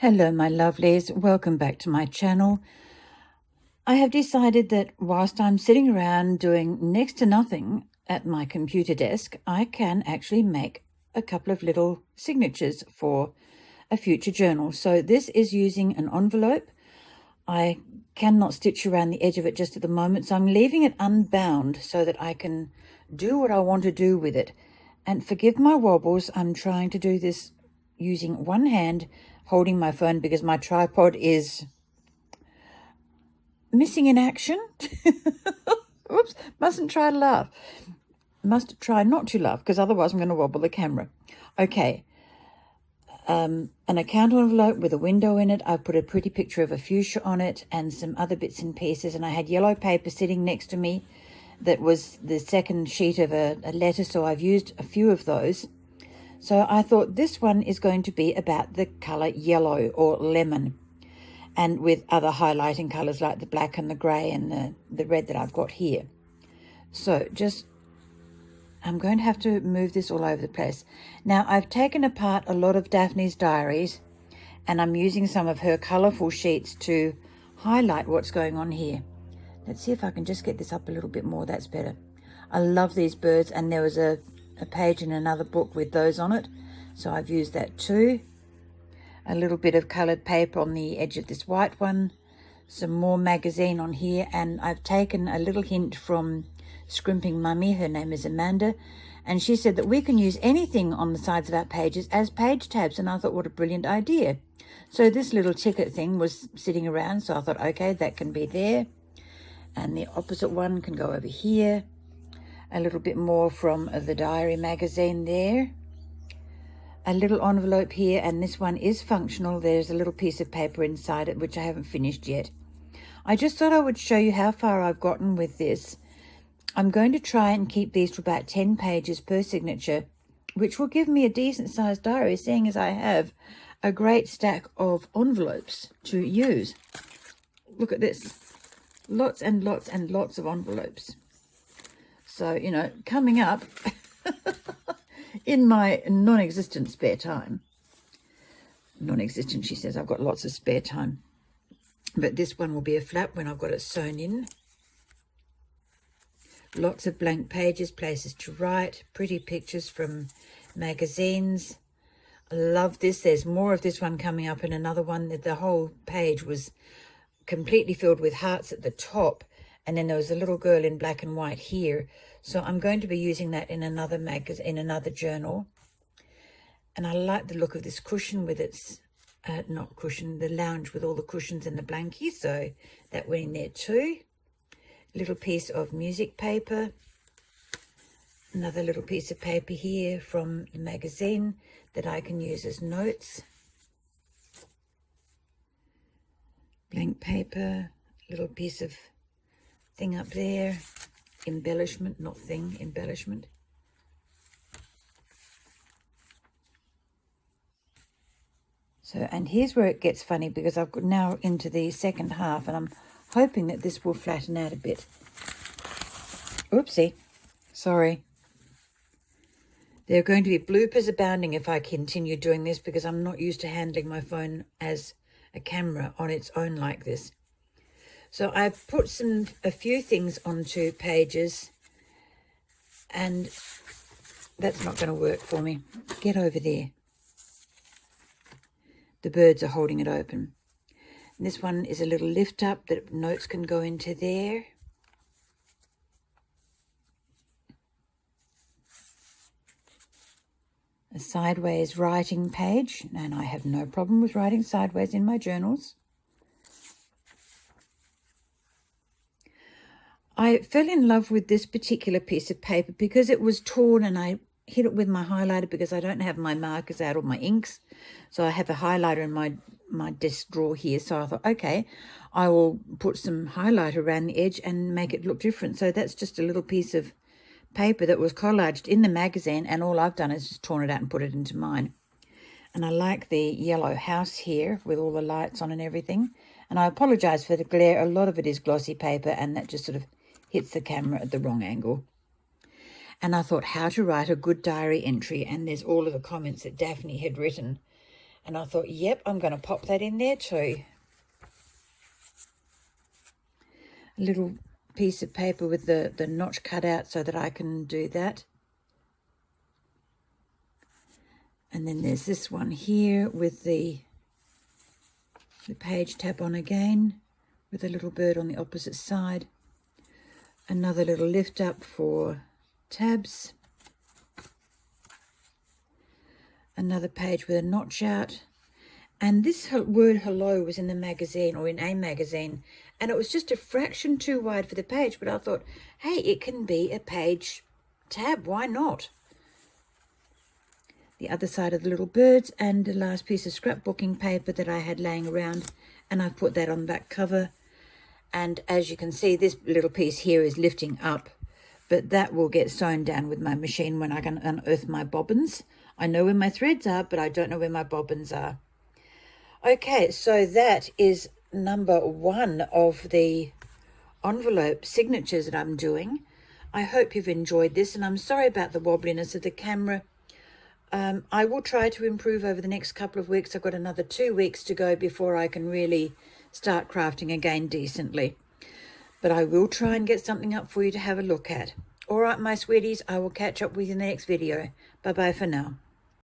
Hello my lovelies, welcome back to my channel. I have decided that whilst I'm sitting around doing next to nothing at my computer desk, I can actually make a couple of little signatures for a future journal. So this is using an envelope. I cannot stitch around the edge of it just at the moment, so I'm leaving it unbound so that I can do what I want to do with it. And forgive my wobbles, I'm trying to do this using one hand holding my phone because my tripod is missing in action. Oops, mustn't try to laugh. Must try not to laugh because otherwise I'm going to wobble the camera. Okay, an account envelope with a window in it. I've put a pretty picture of a fuchsia on it and some other bits and pieces, and I had yellow paper sitting next to me that was the second sheet of a letter, so I've used a few of those. So I thought this one is going to be about the colour yellow or lemon, and with other highlighting colours like the black and the grey and the red that I've got here. So I'm going to have to move this all over the place. Now I've taken apart a lot of Daphne's diaries and I'm using some of her colourful sheets to highlight what's going on here. Let's see if I can just get this up a little bit more. That's better. I love these birds, and there was a page in another book with those on it, so I've used that too. A little bit of coloured paper on the edge of this white one, some more magazine on here, and I've taken a little hint from Scrimping Mummy. Her name is Amanda, and she said that we can use anything on the sides of our pages as page tabs, and I thought, what a brilliant idea. So this little ticket thing was sitting around, so I thought, okay, that can be there, and the opposite one can go over here. A little bit more from the diary magazine there. A little envelope here, and this one is functional. There's a little piece of paper inside it, which I haven't finished yet. I just thought I would show you how far I've gotten with this. I'm going to try and keep these to about 10 pages per signature, which will give me a decent sized diary, seeing as I have a great stack of envelopes to use. Look at this. Lots and lots and lots of envelopes. So, you know, coming up in my non-existent spare time. Non-existent, she says, I've got lots of spare time. But this one will be a flap when I've got it sewn in. Lots of blank pages, places to write, pretty pictures from magazines. I love this. There's more of this one coming up, and another one that the whole page was completely filled with hearts at the top. And then there was a little girl in black and white here. So I'm going to be using that in another magazine, in another journal. And I like the look of this cushion with its, not cushion, the lounge with all the cushions and the blankie. So that went in there too. Little piece of music paper. Another little piece of paper here from the magazine that I can use as notes. Blank paper, little piece of thing up there, embellishment, not thing, embellishment. So, and here's where it gets funny, because I've got now into the second half, and I'm hoping that this will flatten out a bit. Oopsie, sorry. There are going to be bloopers abounding if I continue doing this, because I'm not used to handling my phone as a camera on its own like this. So I've put a few things onto pages, and that's not going to work for me. Get over there. The birds are holding it open. And this one is a little lift up that notes can go into there. A sideways writing page, and I have no problem with writing sideways in my journals. I fell in love with this particular piece of paper because it was torn, and I hit it with my highlighter because I don't have my markers out or my inks. So I have a highlighter in my desk drawer here. So I thought, okay, I will put some highlighter around the edge and make it look different. So that's just a little piece of paper that was collaged in the magazine, and all I've done is just torn it out and put it into mine. And I like the yellow house here with all the lights on and everything. And I apologize for the glare. A lot of it is glossy paper, and that just sort of hits the camera at the wrong angle. And I thought how to write a good diary entry, and there's all of the comments that Daphne had written And I thought, yep, I'm going to pop that in there too. A little piece of paper with the notch cut out so that I can do that. And then there's this one here with the page tab on again, with a little bird on the opposite side. Another little lift up for tabs. Another page with a notch out. And this word hello was in the magazine, or in a magazine, and it was just a fraction too wide for the page, but I thought, hey, it can be a page tab, why not? The other side of the little birds, and the last piece of scrapbooking paper that I had laying around, and I put that on the back cover. And as you can see, this little piece here is lifting up, but that will get sewn down with my machine when I can unearth my bobbins. I know where my threads are, but I don't know where my bobbins are. Okay, so that is number 1 of the envelope signatures that I'm doing. I hope you've enjoyed this, and I'm sorry about the wobbliness of the camera. I will try to improve over the next couple of weeks. I've got another 2 weeks to go before I can really start crafting again decently. But I will try and get something up for you to have a look at. All right, my sweeties, I will catch up with you in the next video. Bye-bye for now.